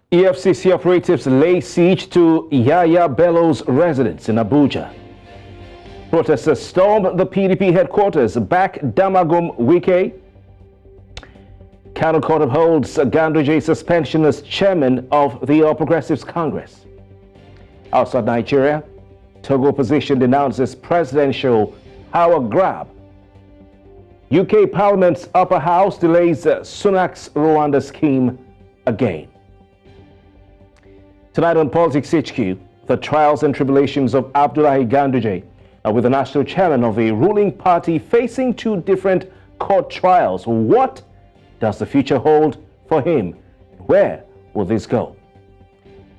EFCC operatives lay siege to Yaya Bello's residence in Abuja. Protesters stormed the PDP headquarters, back Damagum Wike. Kano Court upholds Ganduje's suspension as chairman of the All Progressives Congress. Outside Nigeria, Togo opposition denounces presidential power grab. UK Parliament's upper house delays Sunak's Rwanda scheme again. Tonight on Politics HQ, the trials and tribulations of Abdullahi Ganduje, with the national chairman of the ruling party facing two different court trials. What does the future hold for him? Where will this go?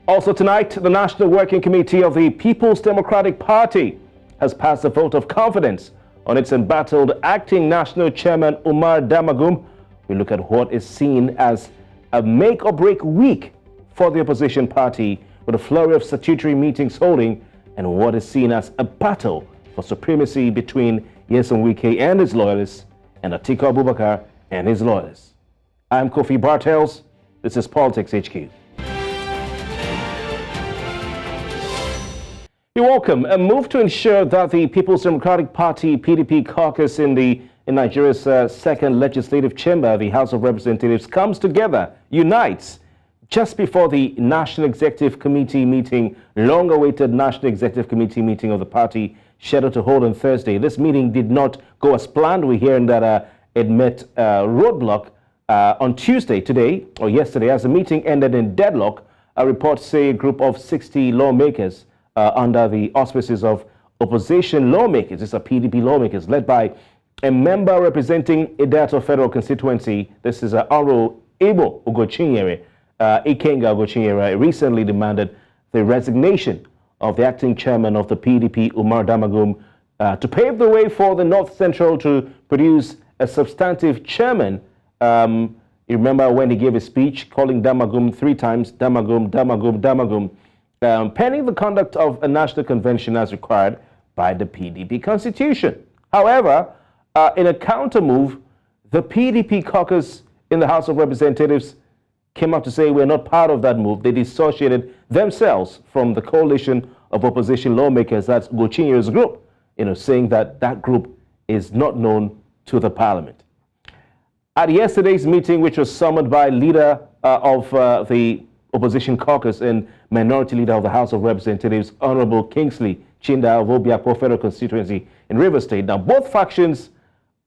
Also tonight, the National Working Committee of the People's Democratic Party has passed a vote of confidence on its embattled acting national chairman Umar Damagun. We look at what is seen as a make or break week for the opposition party, with a flurry of statutory meetings holding, and what is seen as a battle for supremacy between Nyesom Wike and his loyalists and Atiku Abubakar and his loyalists. I'm Kofi Bartels. This is Politics HQ. You're welcome. A move to ensure that the People's Democratic Party PDP caucus in Nigeria's second legislative chamber, the House of Representatives, comes together, unites, just before the National Executive Committee meeting, long-awaited National Executive Committee meeting of the party, scheduled to hold on Thursday. This meeting did not go as planned. We're hearing that it met roadblock on Tuesday, today, or yesterday, as the meeting ended in deadlock. Reports say a group of 60 lawmakers under the auspices of opposition lawmakers, these are PDP lawmakers, led by a member representing Idato Federal Constituency. This is Aro Ebo Ugochinyere, Ikenga Ugochinyere, recently demanded the resignation of the acting chairman of the PDP, Umar Damagun, to pave the way for the North Central to produce a substantive chairman. You remember when he gave a speech calling Damagum 3 times, Damagum, Damagum, Damagum, pending the conduct of a national convention as required by the PDP constitution. However, in a counter move, the PDP caucus in the House of Representatives came out to say we're not part of that move. They dissociated themselves from the coalition of opposition lawmakers, that's Gochinyere's group, saying that that group is not known to the parliament. At yesterday's meeting, which was summoned by leader of the opposition caucus and minority leader of the House of Representatives, Honorable Kingsley, Chinda of Obiakpo Federal Constituency in Rivers State. Now, both factions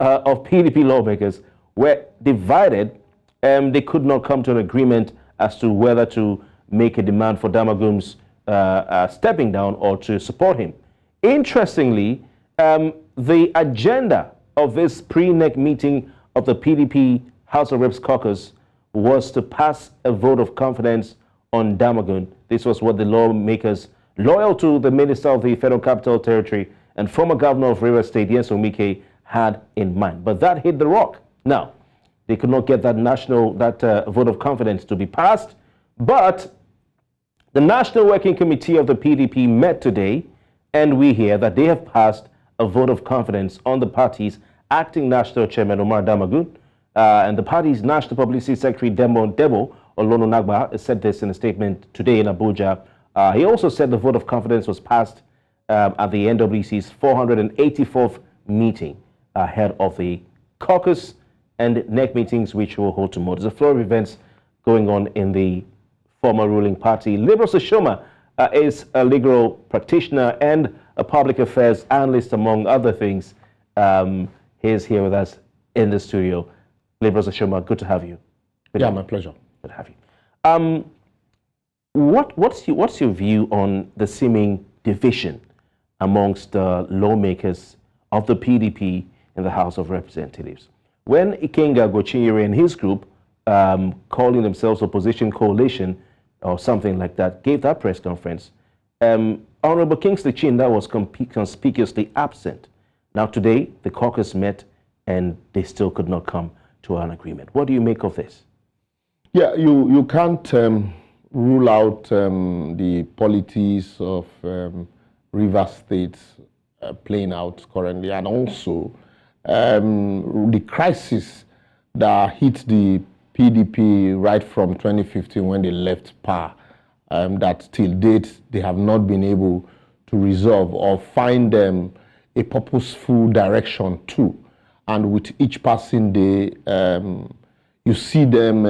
of PDP lawmakers were divided, and they could not come to an agreement as to whether to make a demand for Damagum's stepping down or to support him. Interestingly, the agenda of this pre-NEC meeting of the PDP House of Reps caucus was to pass a vote of confidence on Damagun. This was what the lawmakers, loyal to the Minister of the Federal Capital Territory and former Governor of Rivers State, Nyesom Wike, had in mind. But that hit the rock. Now, they could not get that vote of confidence to be passed, but the National Working Committee of the PDP met today, and we hear that they have passed a vote of confidence on the party's acting national chairman, Umar Damagun, and the party's national publicity secretary, Debo Olononagba, said this in a statement today in Abuja. He also said the vote of confidence was passed at the NWC's 484th meeting ahead of the caucus and NEC meetings, which will hold tomorrow. There's a flow of events going on in the former ruling party. Liberal Soshoma is a legal practitioner and a public affairs analyst, among other things. He's here with us in the studio. Liberal Soshoma, good to have you. My pleasure. Good to have you. What's your view on the seeming division amongst the lawmakers of the PDP in the House of Representatives? When Ikenga Gochinyeere and his group, calling themselves Opposition Coalition or something like that, gave that press conference, Honorable Kingsley Chinda was conspicuously absent. Now today, the caucus met and they still could not come to an agreement. What do you make of this? Yeah, you can't rule out the politics of Rivers State playing out currently, and also the crisis that hit the PDP right from 2015 when they left power, that till date they have not been able to resolve or find a purposeful direction to. And with each passing day, you see them,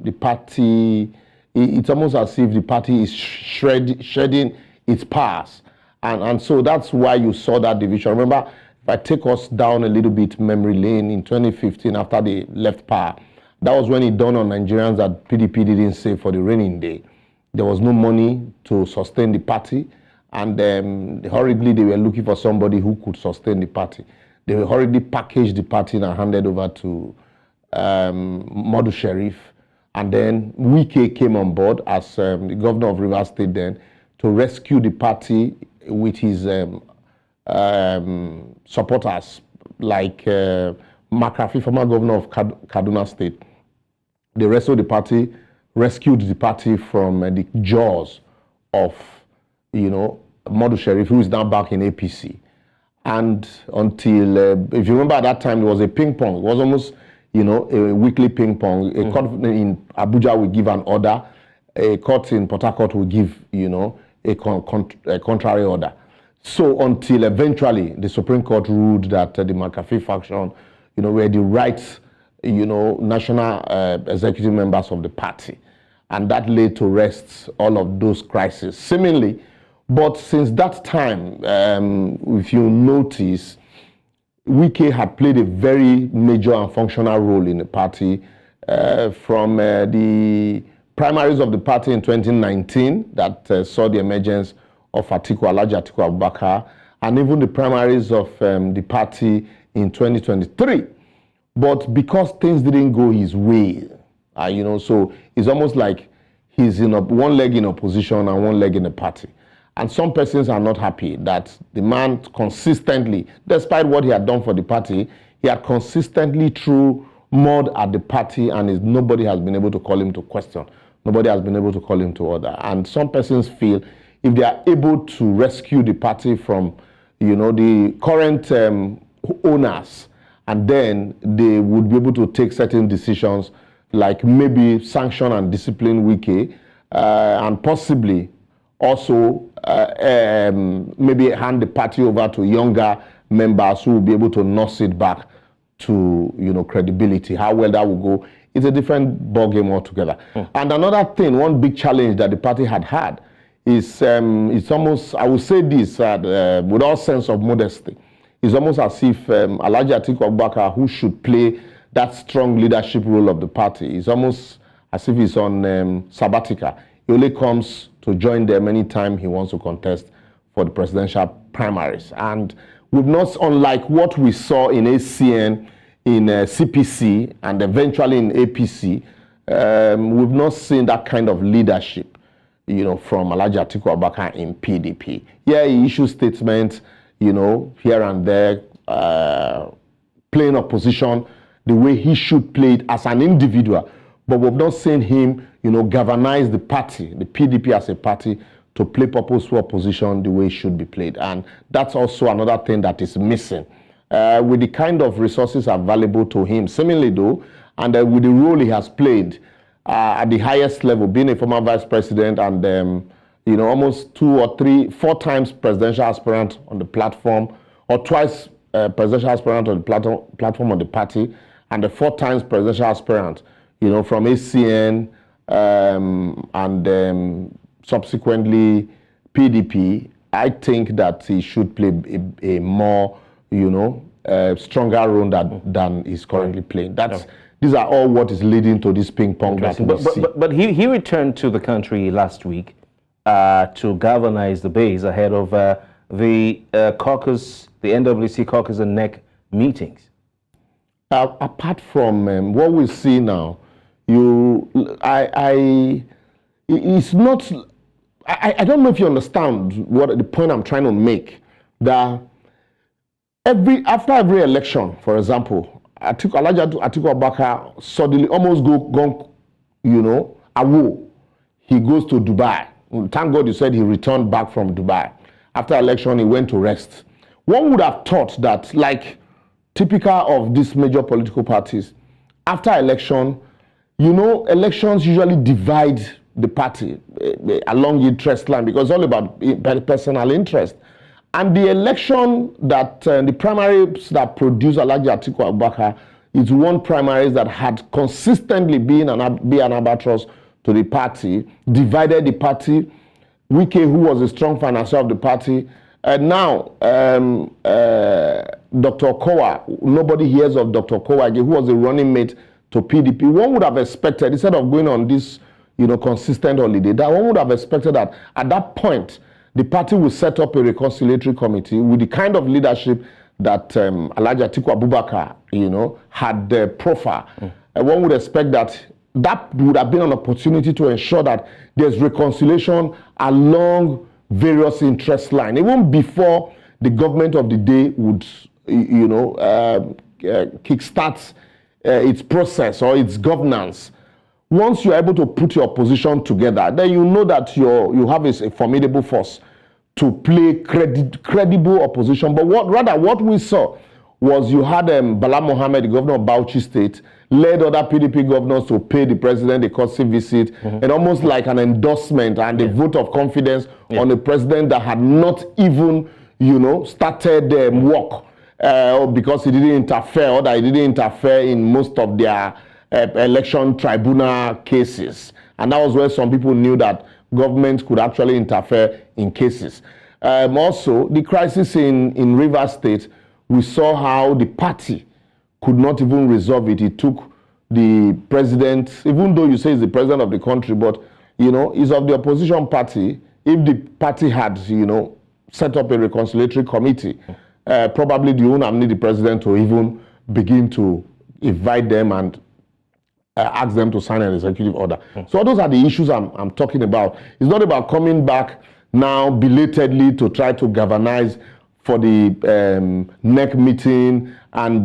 the party, it's almost as if the party is shedding its past. And so that's why you saw that division. Remember, if I take us down a little bit memory lane, in 2015 after they left power, that was when it dawned on Nigerians that PDP didn't save for the raining day. There was no money to sustain the party, and hurriedly they were looking for somebody who could sustain the party. They hurriedly packaged the party and handed over to Modu Sheriff, and then Wike came on board as the governor of Rivers State then to rescue the party with his supporters like McAfee, former governor of Kaduna State. They rescued the party from the jaws of, Modu Sheriff, who is now back in APC. And until, if you remember at that time, it was a ping pong. It was almost, a weekly ping pong. A court in Abuja will give an order. A court in Port Harcourt will give, a contrary order. So until eventually the Supreme Court ruled that the McAfee faction, were the right, national executive members of the party. And that laid to rest all of those crises, seemingly. But since that time, if you notice, Wike had played a very major and functional role in the party from the primaries of the party in 2019 that saw the emergence of Alhaji Atiku Abubakar, and even the primaries of the party in 2023. But because things didn't go his way, so it's almost like he's in one leg in opposition and one leg in the party. And some persons are not happy that the man consistently, despite what he had done for the party, he had consistently threw mud at the party, and nobody has been able to call him to question. Nobody has been able to call him to order. And some persons feel if they are able to rescue the party from, the current owners, and then they would be able to take certain decisions like maybe sanction and discipline Wike, and possibly also maybe hand the party over to younger members who will be able to nurse it back to credibility. How well that will go, it's a different ballgame altogether. And another thing, one big challenge that the party had is it's almost, I would say this with all sense of modesty, it's almost as if Alhaji Atiku Abubakar, who should play that strong leadership role of the party, is almost as if he's on sabbatical. He only comes to join them anytime he wants to contest for the presidential primaries. And we've not, unlike what we saw in ACN, in CPC, and eventually in APC, we've not seen that kind of leadership, from Alhaji Atiku Abubakar in PDP. Yeah, he issues statements, here and there, playing opposition the way he should play it as an individual. But we've not seen him, galvanize the party, the PDP as a party, to play purposeful opposition the way it should be played. And that's also another thing that is missing. With the kind of resources available to him, seemingly though, and with the role he has played at the highest level, being a former vice president and, almost 2 or 3, 4 times presidential aspirant on the platform, or twice presidential aspirant on the platform of the party, and the 4 times presidential aspirant, from ACN and subsequently PDP. I think that he should play a more, stronger role than he's currently playing. These are all what is leading to this ping pong that we see. But he returned to the country last week to galvanize the base ahead of the caucus, the NWC caucus and NEC meetings. Apart from what we see now, it's not. I don't know if you understand what the point I'm trying to make. That after every election, for example, Alhaji Atiku Abubakar suddenly almost gone, awo. He goes to Dubai. Thank God you said he returned back from Dubai. After election, he went to rest. One would have thought that, like typical of these major political parties, after election, you know, elections usually divide the party along interest line because it's all about personal interest. And the election that, the primaries that produced Alhaji Atiku Abubakar is one primaries that had consistently been an albatross to the party, divided the party. Wike, who was a strong financier of the party, now Dr. Okowa, nobody hears of Dr. Okowa again, who was a running mate to PDP. One would have expected, instead of going on this, you know, consistent holiday, that one would have expected that at that point, the party will set up a reconciliatory committee with the kind of leadership that Alhaji Atiku Abubakar, you know, had the profile. One would expect that would have been an opportunity to ensure that there's reconciliation along various interest lines, even before the government of the day would, you know, kickstart its process or its governance. Once you're able to put your opposition together, then you know that you have a formidable force to play credible opposition. But what we saw was you had Bala Mohammed, the governor of Bauchi State, led other PDP governors to pay the president a courtesy visit, and almost like an endorsement and a vote of confidence on a president that had not even, you know, started work because he didn't interfere, or that he didn't interfere in most of their election tribunal cases. And that was where some people knew that government could actually interfere in cases. Also, the crisis in Rivers State, we saw how the party could not even resolve it. It took the president, even though you say he's the president of the country, but, you know, he's of the opposition party. If the party had, you know, set up a reconciliatory committee, probably they wouldn't have needed the president to even begin to invite them and ask them to sign an executive order. So those are the issues I'm talking about. It's not about coming back now belatedly to try to galvanize for the NEC meeting. And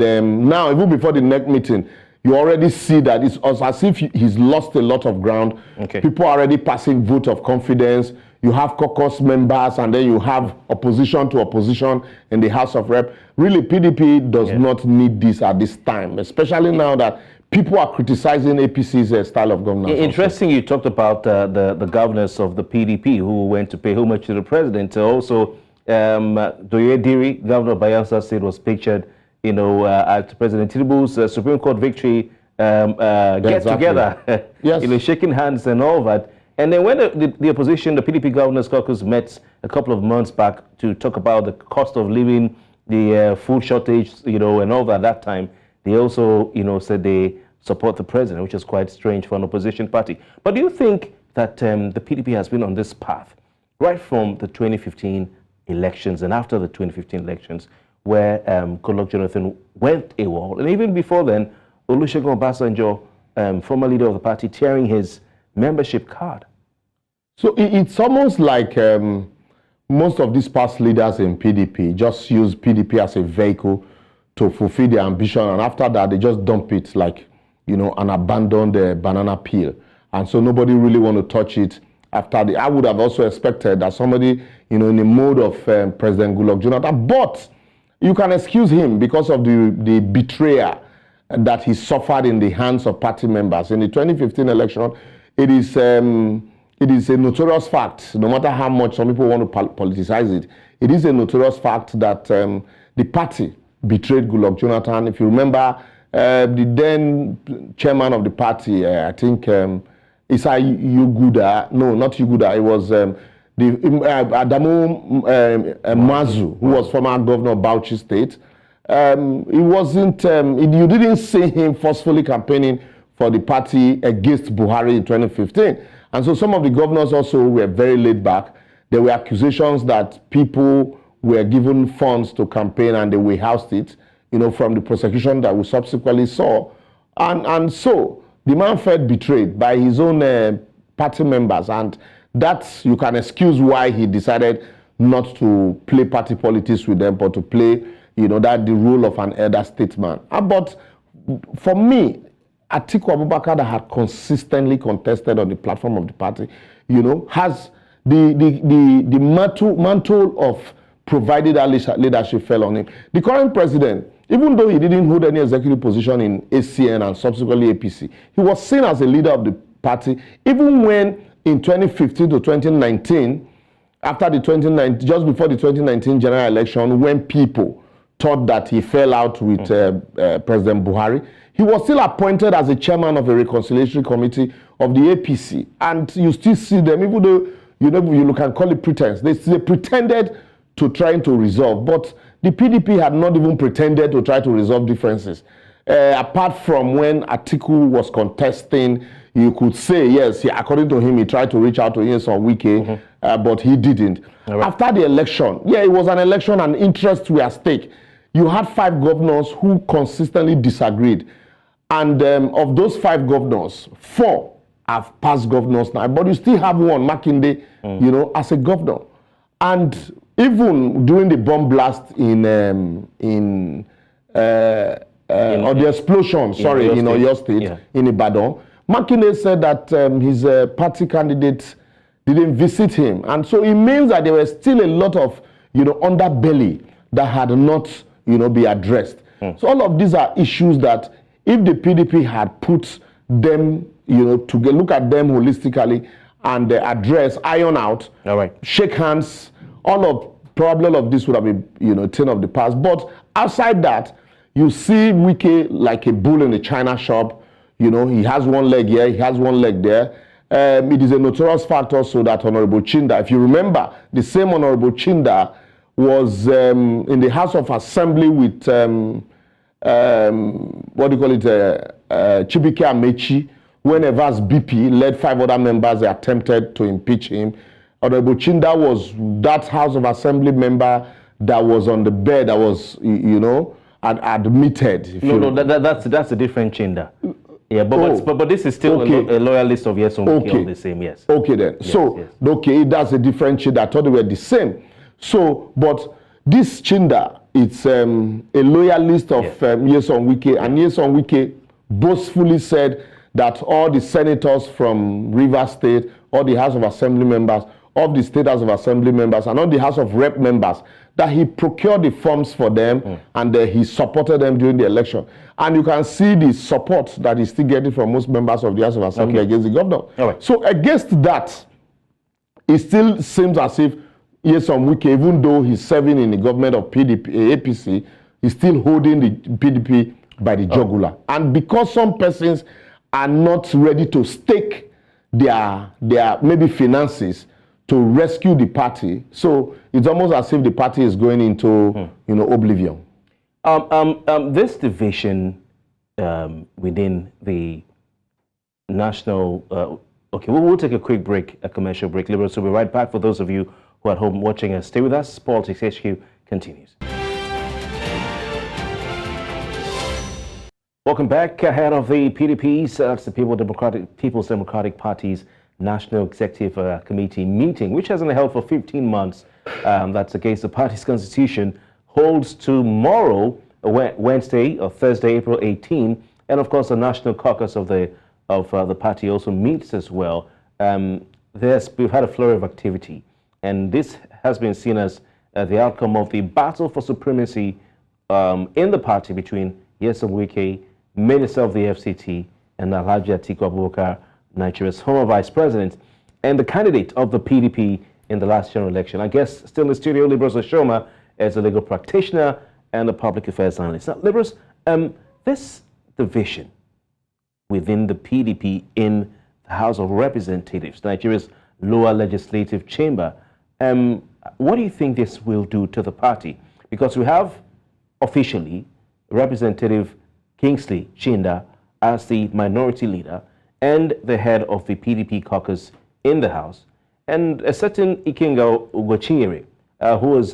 now, even before the NEC meeting, you already see that it's as if he's lost a lot of ground. People are already passing vote of confidence. You have caucus members, and then you have opposition to opposition in the House of Rep. Really, PDP does not need this at this time, especially now that people are criticizing APC's style of governance. Interesting, you talked about the governors of the PDP who went to pay homage to the president. Also, Doye, governor of Bayelsa State, was pictured, you know, at President Tinubu's Supreme Court victory get together, you know, shaking hands and all that. And then when the opposition, the PDP Governors Caucus, met a couple of months back to talk about the cost of living, the food shortage, you know, and all that, that time, they also, you know, said they support the president, which is quite strange for an opposition party. But do you think that the PDP has been on this path right from the 2015 elections and after the 2015 elections, where Goodluck Jonathan went AWOL, and even before then, Olusegun Obasanjo, former leader of the party, tearing his membership card? So it's almost like most of these past leaders in PDP just use PDP as a vehicle to fulfill their ambition, and after that they just dump it like, you know, an abandoned banana peel, and so nobody really want to touch it. After I would have also expected that somebody, you know, in the mode of President Goodluck Jonathan, but you can excuse him because of the betrayal that he suffered in the hands of party members in the 2015 election. It is a notorious fact, no matter how much some people want to politicize it. It is a notorious fact that the party betrayed Goodluck Jonathan. If you remember, the then chairman of the party, I think Isa Yuguda, no, not Yuguda, it was Adamu Mazu, who was former governor of Bauchi State. It wasn't, you didn't see him forcefully campaigning for the party against Buhari in 2015. And so some of the governors also were very laid back. There were accusations that people were given funds to campaign and they warehoused it, you know, from the prosecution that we subsequently saw. And so the man felt betrayed by his own party members, and that's, you can excuse why he decided not to play party politics with them, but to play, you know, that the role of an elder statesman. But for me, Atiku Abubakar, that had consistently contested on the platform of the party, you know, has the mantle of provided that leadership fell on him. The current president, even though he didn't hold any executive position in ACN and subsequently APC, he was seen as a leader of the party, even when in 2015 to 2019, after the 2019, just before the 2019 general election, when people thought that he fell out with President Buhari, he was still appointed as a chairman of a reconciliatory committee of the APC. And you still see them, even though you can call it pretense, they pretended to trying to resolve. But the PDP had not even pretended to try to resolve differences. Apart from when Atiku was contesting, you could say, yes, according to him, he tried to reach out to Nyesom Wike, but he didn't. Right. After the election, it was an election and interests were at stake. You had 5 governors who consistently disagreed. And of those 5 governors, 4 have past governors now, but you still have one, Makinde, as a governor. And even during the bomb blast in the explosion, in Oyo State, in Ibadan, Makinde said that his party candidate didn't visit him. And so it means that there was still a lot of, underbelly that had not, be addressed. So all of these are issues that if the PDP had put them, to look at them holistically and address, iron out, shake hands, probably all of this would have been, thing of the past. But outside that, you see Wike like a bull in a china shop. He has one leg here, he has one leg there. It is a notorious fact also that Honorable Chinda, if you remember, the same Honorable Chinda was in the House of Assembly with, Chibike Amechi, whenever as BP led 5 other members, they attempted to impeach him. Honorable Chinda was that House of Assembly member that was on the bed, that was, admitted. That's a different Chinda. Yeah, but this is still a loyalist of Nyesom Wike, the same, yes. Okay then. Yes, that's a different Chinda. I thought they were the same. So, but this Chinda, it's a loyalist of Nyesom Wike, and Nyesom Wike boastfully said that all the senators from Rivers State, all the House of Assembly members, all the State House of Assembly members, and all the House of Rep members, that he procured the forms for them and he supported them during the election. And you can see the support that he's still getting from most members of the House of Assembly against the governor. So against that, it still seems as if Nyesom Wike, even though he's serving in the government of PDP, APC, is still holding the PDP by the jugular. And because some persons are not ready to stake their maybe finances to rescue the party, so it's almost as if the party is going into oblivion. This division within the national. We'll take a quick break, a commercial break. Liberals will be right back. For those of you who are at home watching us, stay with us. Politics HQ continues. Welcome back. Ahead of the PDP's, that's the People's Democratic Party's National Executive Committee meeting, which hasn't held for 15 months. That's against the party's constitution. Holds tomorrow, Wednesday or Thursday, April 18, and of course the National Caucus of the party also meets as well. We've had a flurry of activity, and this has been seen as the outcome of the battle for supremacy in the party between Nyesom Wike, Minister of the FCT, and Alhaji Atiku Abubakar, Nigeria's former Vice President, and the candidate of the PDP in the last general election. I guess still in the studio, Libros Oshoma, as a legal practitioner and a public affairs analyst. Now, Libros, this division within the PDP in the House of Representatives, Nigeria's lower legislative chamber, what do you think this will do to the party? Because we have officially Representative Kingsley Chinda as the minority leader and the head of the PDP caucus in the House, and a certain Ikenga Ugochinyere, who was,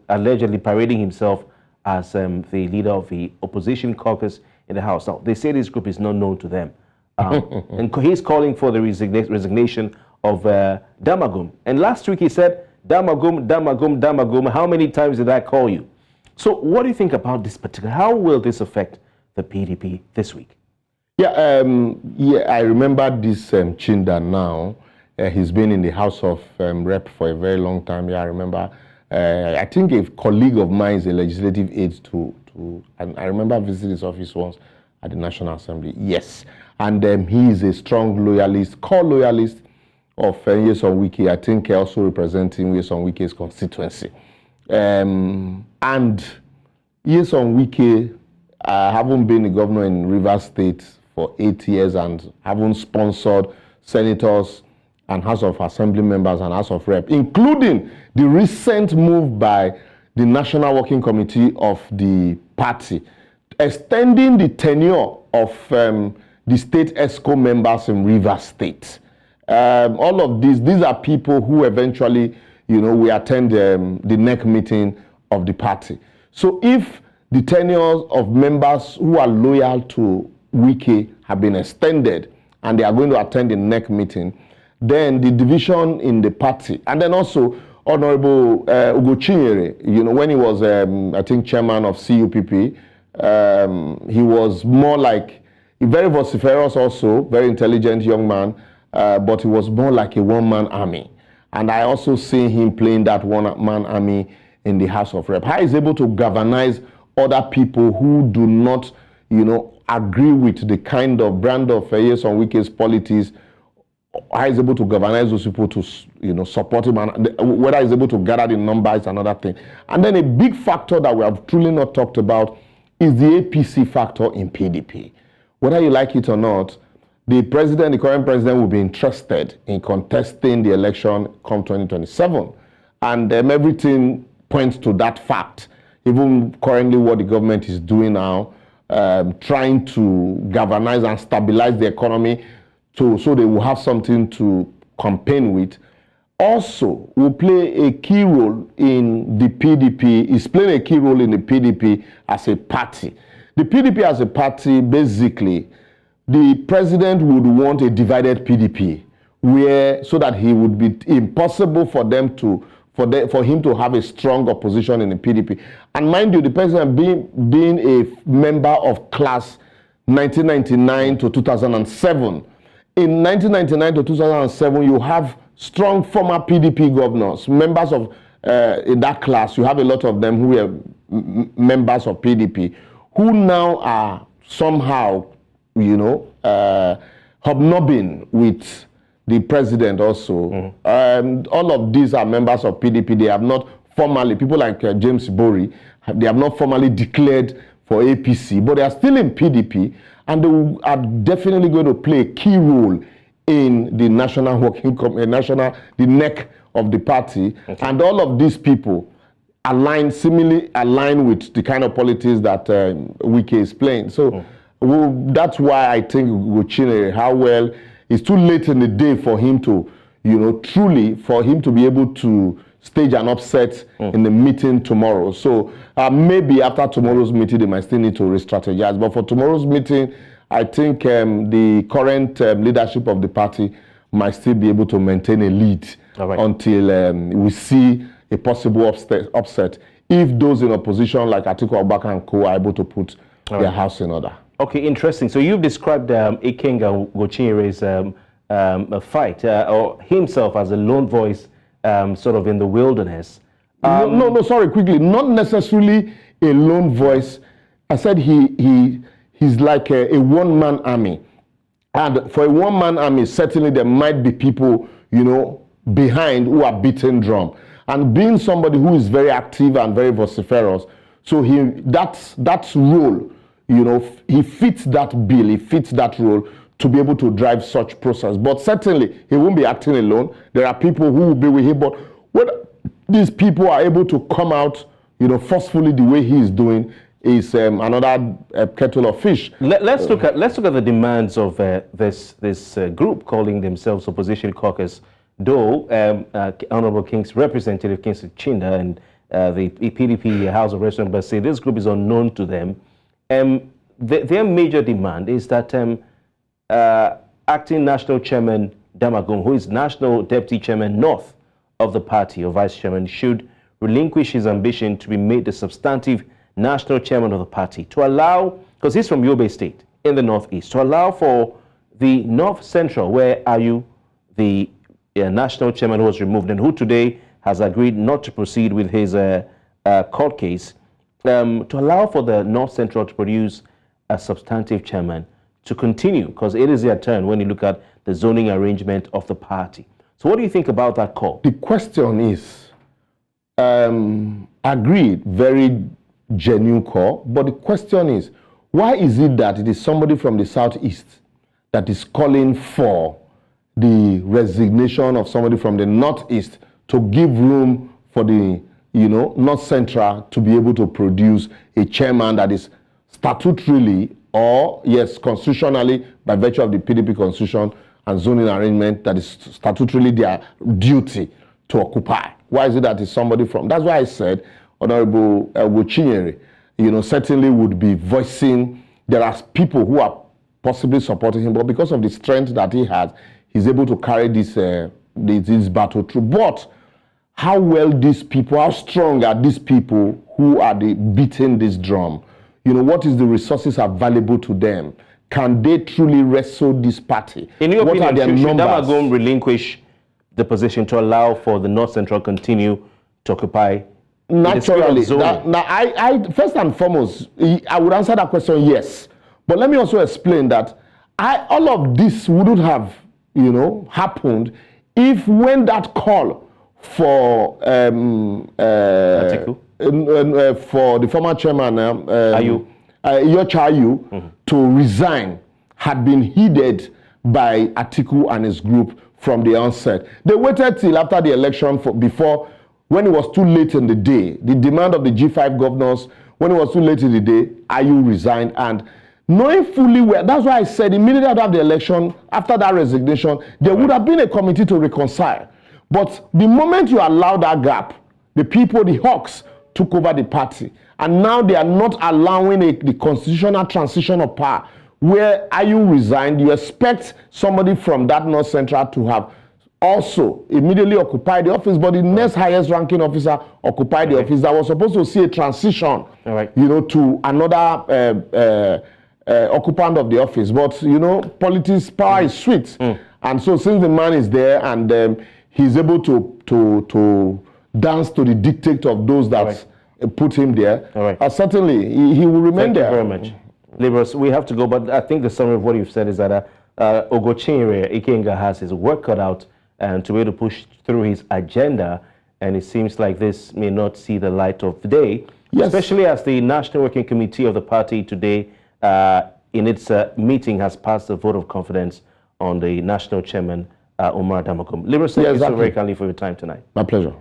allegedly parading himself as the leader of the opposition caucus in the House. Now, they say this group is not known to them. And he's calling for the resignation of Damagum. And last week he said, Damagum, Damagum, Damagum, how many times did I call you? So what do you think about this particular? How will this affect the PDP this week? I remember this Chinda now. He's been in the House of Rep for a very long time. I remember I think a colleague of mine is a legislative aide and I remember visiting his office once at the National Assembly. Yes. And he is a strong loyalist, core loyalist of Nyesom Wike, I think also representing Nyesom Wike's constituency. And Nyesom Wike, having been the governor in Rivers State for 8 years and having sponsored senators and House of Assembly members and House of Rep, including the recent move by the National Working Committee of the party, extending the tenure of the state ESCO members in Rivers State. All of these are people who eventually, we attend the NEC meeting of the party. So if the tenures of members who are loyal to Wike have been extended and they are going to attend the NEC meeting, then the division in the party, and then also Honorable Ugochinyere, when he was, I think, chairman of CUPP, he was more like a very vociferous also, very intelligent young man, but he was more like a one-man army. And I also see him playing that one-man army in the House of Rep. How he's able to galvanize other people who do not, agree with the kind of brand of Nyesom Wike's politics. How he's able to galvanize those people to, support him, and whether he's able to gather the numbers is another thing. And then a big factor that we have truly not talked about is the APC factor in PDP. Whether you like it or not, the current president will be interested in contesting the election come 2027. And everything points to that fact. Even currently what the government is doing now, trying to galvanize and stabilize the economy so they will have something to campaign with, also will play a key role in the PDP, is playing a key role in the PDP as a party. The PDP as a party, basically, the president would want a divided PDP, so that he would be impossible for him to have a strong opposition in the PDP. And mind you, the president being a member of class 1999 to 2007, in 1999 to 2007, you have strong former PDP governors, members of in that class. You have a lot of them who were members of PDP, who now are somehow, hobnobbing with the president also. All of these are members of PDP. They have not formally, people like James Bori, they have not formally declared for APC, but they are still in PDP, and they are definitely going to play a key role in the National Working Committee, the NEC of the party. Okay. And all of these people similarly align with the kind of politics that Wike is playing. So that's why I think Ugochinyere, how well, it's too late in the day for him to, truly, for him to be able to stage an upset in the meeting tomorrow. So maybe after tomorrow's meeting, they might still need to re-strategize. But for tomorrow's meeting, I think the current leadership of the party might still be able to maintain a lead until we see a possible upset if those in opposition like Atiku Abubakar and co are able to put their house in order. Okay, interesting. So you've described Ikenga Ugochinire's fight, or himself as a lone voice sort of in the wilderness. No, sorry, quickly. Not necessarily a lone voice. I said he's like a one-man army. And for a one-man army, certainly there might be people, behind who are beating drum. And being somebody who is very active and very vociferous, so that role, he fits that bill, he fits that role to be able to drive such process. But certainly, he won't be acting alone. There are people who will be with him. But whether these people are able to come out, forcefully the way he is doing, is another kettle of fish. Let's look at the demands of this group calling themselves Opposition Caucus. Though Honorable Representative Kingsley Chinda and the PDP House of Representatives say this group is unknown to them, their major demand is that Acting National Chairman Damagum, who is National Deputy Chairman North of the party or Vice Chairman, should relinquish his ambition to be made the substantive National Chairman of the party to allow, because he's from Yobe State in the Northeast, to allow for the North Central, where the National Chairman who was removed and who today has agreed not to proceed with his court case to allow for the North Central to produce a substantive chairman to continue, because it is their turn when you look at the zoning arrangement of the party. So what do you think about that call? The question is, agreed, very genuine call, but the question is, why is it that it is somebody from the Southeast that is calling for the resignation of somebody from the Northeast to give room for the, North Central to be able to produce a chairman that is statutorily or, yes, constitutionally, by virtue of the PDP constitution and zoning arrangement, that is statutorily their duty to occupy? Why is it that it's somebody from? That's why I said Honorable Chinyere, certainly would be voicing. There are people who are possibly supporting him, but because of the strength that he has, he's able to carry this battle through. But how well these people, how strong are these people who are beating this drum? What is the resources available to them? Can they truly wrestle this party? In your what opinion, should Damagum relinquish the position to allow for the North Central continue to occupy? Naturally. I first and foremost, I would answer that question yes. But let me also explain that all of this wouldn't have, happened if when that call for Atiku? For the former chairman Ayu to resign had been heeded by Atiku and his group from the onset. They waited till after the election before, when it was too late in the day, the demand of the G5 governors, when it was too late in the day, Ayu resigned, and knowing fully well, that's why I said immediately after the election, after that resignation, there would have been a committee to reconcile. But the moment you allow that gap, the people, the hawks, took over the party. And now they are not allowing the constitutional transition of power. Where Ayu resigned, you expect somebody from that North Central to have also immediately occupied the office, but the next highest ranking officer occupied the office. That was supposed to see a transition, to another occupant of the office. But, politics, power is sweet. And so since the man is there and he's able to dance to the dictate of those that put him there, certainly he will remain there. Thank you very much. Liberals, we have to go, but I think the summary of what you've said is that Ogochinyere Ikenga has his work cut out and to be able to push through his agenda, and it seems like this may not see the light of the day, especially as the National Working Committee of the party today in its meeting has passed a vote of confidence on the National Chairman Umar Damagun. Liberals, thank you so very kindly for your time tonight. My pleasure.